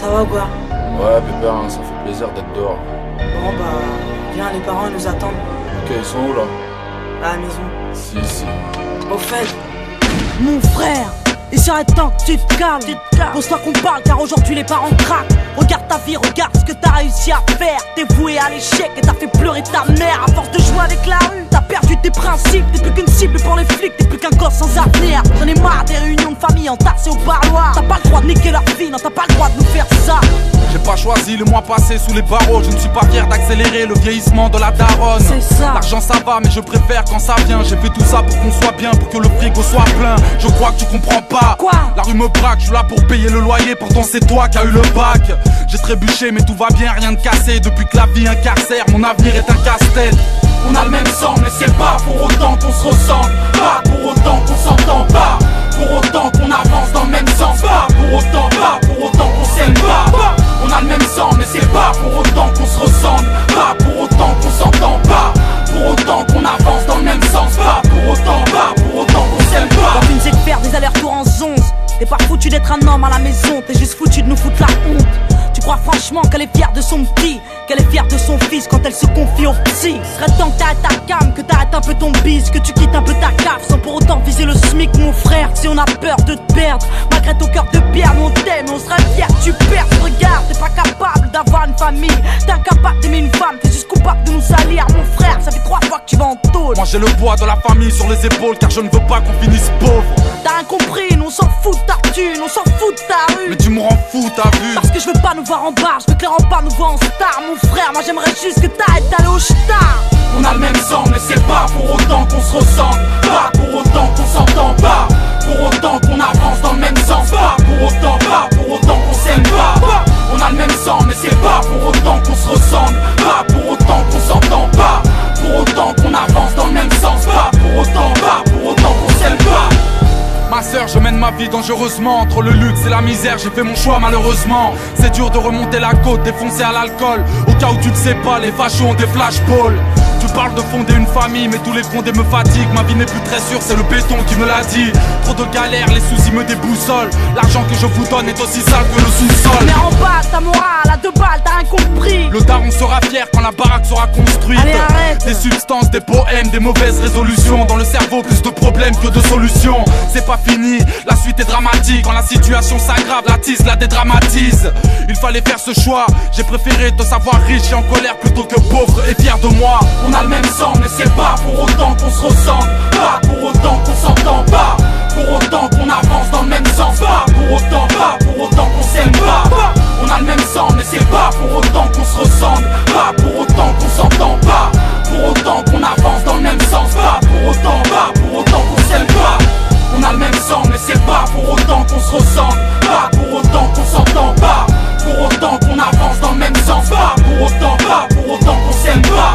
Ça va ou quoi? Ouais, pépère, hein, ça fait plaisir d'être dehors. Bon bah, viens, les parents nous attendent. Ok, ils sont où là? À la maison. Si. Au fait, mon frère, il serait temps que tu te calmes. Pose-toi qu'on parle car aujourd'hui les parents craquent. Regarde ta vie, regarde ce que t'as réussi à faire. T'es voué à l'échec et t'as fait pleurer ta mère. À force de jouer avec la rue, t'as perdu tes principes. T'es plus qu'une cible pour les flics, t'es plus qu'un gosse sans avenir. J'en ai marre des réunions de famille entassées au parloir. T'as pas le droit de niquer leur vie, non t'as pas le droit de nous faire ça. J'ai pas choisi le mois passé sous les barreaux. Je ne suis pas fier d'accélérer le vieillissement de la daronne. C'est ça. L'argent ça va mais je préfère quand ça vient. J'ai fait tout ça pour qu'on soit bien, pour que le frigo soit plein. Je crois que tu comprends pas. Quoi? La rue me braque, je suis là pour payer le loyer. Pourtant c'est toi qui as eu le bac. J'ai trébuché mais tout va bien, rien de cassé. Depuis que la vie incarcère, mon avenir est un casse-tête. On a le même sang mais c'est pas pour autant qu'on se ressemble. Pas pour autant qu'on s'entend pas. Pour autant qu'on avance dans le même sens. Pas pour autant qu'on s'aime pas. On a le même sang mais c'est pas pour autant qu'on se ressemble. Pas pour autant qu'on s'entend pas. Pour autant qu'on avance dans le même sens. Pas pour autant qu'on s'aime pas. Quand tu ne sais faire des allers-retours en zonze, t'es pas foutu d'être un homme à la maison. T'es juste foutu de nous foutre la honte. Tu crois franchement qu'elle est fière de son petit, qu'elle est fière de son fils quand elle se confie au psy. Serait temps que t'arrêtes ta cam, que t'arrêtes un peu ton bise, que tu quittes un peu ta cave sans pour autant viser le SMIC mon frère. Si on a peur de te perdre, malgré ton cœur de pierre, nous on t'aime, on serait fiers que tu perds. Regarde, t'es pas capable d'avoir une famille, t'es incapable d'aimer une femme, t'es juste coupable de nous salir mon frère. Ça fait 3 fois que tu vas en tôle. Moi j'ai le poids de la famille sur les épaules car je ne veux pas qu'on finisse pauvre. T'as rien compris, nous on s'en fout de ta thune, on s'en fout de ta rue. Mais tu me rends fou, t'as vu? Parce que je veux pas nous voir en bar, je veux que les remparts nous voient en star. Mon frère, moi j'aimerais juste que t'arrêtes d'aller au star. On a le même sang mais c'est pas pour autant qu'on se ressemble. Pas pour autant qu'on s'entend pas. Pour autant qu'on avance dans le même sens. Pas pour autant qu'on s'aime pas. On a le même sang mais c'est pas pour autant qu'on se ressemble. Pas pour autant qu'on s'entend pas. Pour autant qu'on avance dans le même sens. Pas pour autant qu'on s'aime pas. Ma sœur, je mène ma vie dangereusement. Entre le luxe et la misère, j'ai fait mon choix malheureusement. C'est dur de remonter la côte, défoncé à l'alcool. Au cas où tu ne sais pas, les fachos ont des flashballs. Tu parles de fonder une famille, mais tous les fondés me fatiguent. Ma vie n'est plus très sûre, c'est le béton qui me l'a dit. Trop de galères, les soucis me déboussolent. L'argent que je vous donne est aussi sale que le sous-sol. Mais en bas, ta morale à 2 balles, t'as rien compris. Le daron sera fier quand la baraque sera construite. Allez, arrête. Des substances, des poèmes, des mauvaises résolutions. Dans le cerveau, plus de problèmes que de solutions. C'est pas fini, la suite est dramatique. Quand la situation s'aggrave, la tisse la dédramatise. Il fallait faire ce choix, j'ai préféré te savoir riche et en colère plutôt que pauvre et fier de moi. On a le même sang mais c'est pas pour autant qu'on se ressemble. Pas pour autant qu'on s'entend pas. Pour autant qu'on avance dans le même sens. Pas pour autant qu'on s'aime pas. On a le même sang mais c'est pas pour autant qu'on se ressemble. Pas pour autant qu'on s'entend pas. Pour autant qu'on avance dans le même sens. Pas pour autant qu'on s'aime pas. On a le même sang mais c'est pas pour autant qu'on se ressemble. Pas pour autant qu'on s'entend pas. Pour autant qu'on avance dans le même sens. Pas pour autant qu'on s'aime pas.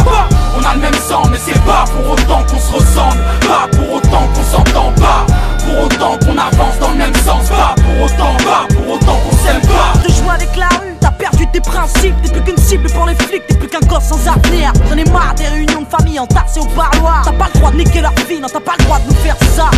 On a le même sang mais c'est pas pour autant qu'on se ressemble. Pas pour autant qu'on s'entend pas. Pour autant qu'on avance dans le même sens. Pas pour autant qu'on s'aime pas. De jouer avec la rue, t'as perdu tes principes. T'es plus qu'une cible pour les flics, t'es plus qu'un gosse sans avenir. J'en ai marre des réunions de famille entassées au parloir. T'as pas le droit de niquer leur vie, non t'as pas le droit de nous faire ça.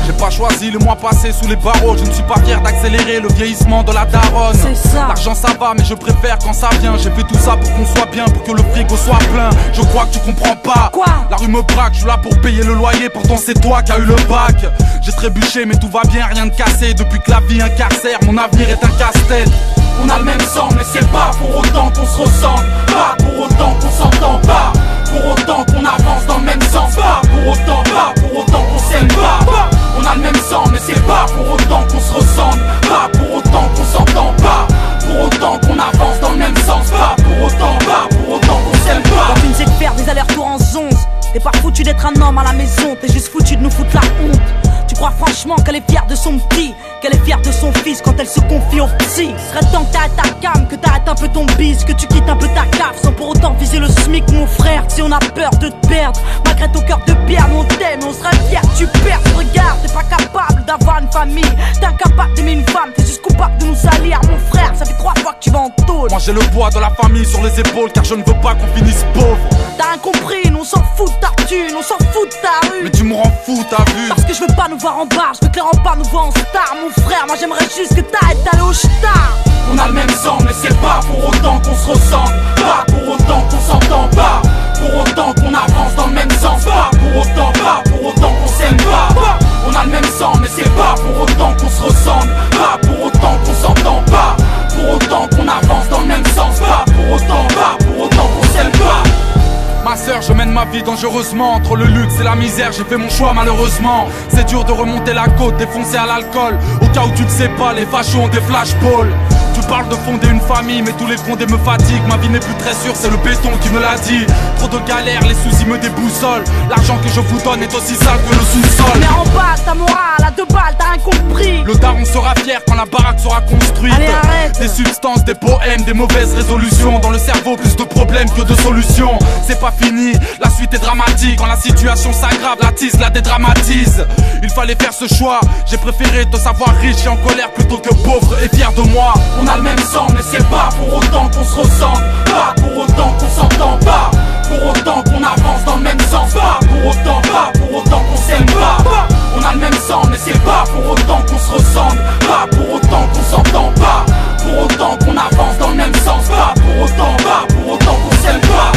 J'ai pas choisi le mois passé sous les barreaux. Je ne suis pas fier d'accélérer le vieillissement de la daronne. C'est ça. L'argent ça va mais je préfère quand ça vient. J'ai fait tout ça pour qu'on soit bien, pour que le frigo soit plein. Je crois que tu comprends pas. Quoi? La rue me braque, je suis là pour payer le loyer. Pourtant c'est toi qui as eu le bac. J'ai trébuché mais tout va bien, rien de cassé. Depuis que la vie incarcère, mon avenir est un casse-tête. On a le même sang mais c'est pas pour autant qu'on se ressemble. Pas pour autant qu'on s'entend pas. Pour autant qu'on avance dans le même sens. Pas pour autant qu'on s'aime pas. On a le même sang mais c'est pas pour autant qu'on se ressemble. Pas pour autant qu'on s'entend pas. Pour autant qu'on avance dans le même sens. Pas pour autant qu'on s'aime pas. Quand tu ne sais faire des allers-retours en zonze, t'es pas foutu d'être un homme à la maison. T'es juste foutu de nous foutre la honte. Tu crois franchement qu'elle est fière de son petit, qu'elle est fière de son fils quand elle se confie au psy. Serait temps que t'arrêtes ta cam, que t'arrêtes un peu ton bise, que tu quittes un peu ta cave sans pour autant viser le SMIC mon frère. Si on a peur de te perdre, malgré ton cœur de pierre, nous on t'aime, on serait fiers que tu perds. Regarde, t'es pas capable d'avoir une famille, t'es incapable d'aimer une femme, t'es juste coupable de nous salir mon frère. Ça fait 3 fois que tu vas en tôle. Moi j'ai le poids de la famille sur les épaules car je ne veux pas qu'on finisse pauvre. T'as rien compris, nous on s'en fout de ta thune, on s'en fout de ta rue. Mais tu me rends fou, t'as vu? Parce que je veux pas nous voir en barre, je veux que les remparts nous voient en star. Mon frère, moi j'aimerais juste que t'arrêtes d'aller au star. On a le même sang mais c'est pas pour autant qu'on se ressemble. Pas pour autant qu'on s'entend pas. Pour autant qu'on avance dans le même sens. Pas pour autant qu'on s'aime pas. On a le même sang mais c'est pas pour autant qu'on se ressemble. Pas pour autant qu'on s'entend pas. Pour autant qu'on avance dans le même sens. Pas pour autant qu'on s'aime pas. Ma sœur, je mène ma vie dangereusement. Entre le luxe et la misère, j'ai fait mon choix malheureusement. C'est dur de remonter la côte, défoncer à l'alcool. Au cas où tu ne sais pas, les fachos ont des flashballs. Tu parles de fonder une famille, mais tous les fondés me fatiguent. Ma vie n'est plus très sûre, c'est le béton qui me l'a dit. Trop de galères, les soucis me déboussolent. L'argent que je vous donne est aussi sale que le sous-sol. Mais en bas, ta morale, à 2 balles, t'as rien compris. Le daron sera fier quand la baraque sera construite. Allez, arrête. Des substances, des poèmes, des mauvaises résolutions. Dans le cerveau, plus de problèmes que de solutions. C'est pas fini, la suite est dramatique. Quand la situation s'aggrave, la tise la dédramatise. Il fallait faire ce choix, j'ai préféré te savoir riche et en colère plutôt que pauvre et fier de moi. On a le même sang mais c'est pas pour autant qu'on se ressemble. Pas pour autant qu'on s'entend pas.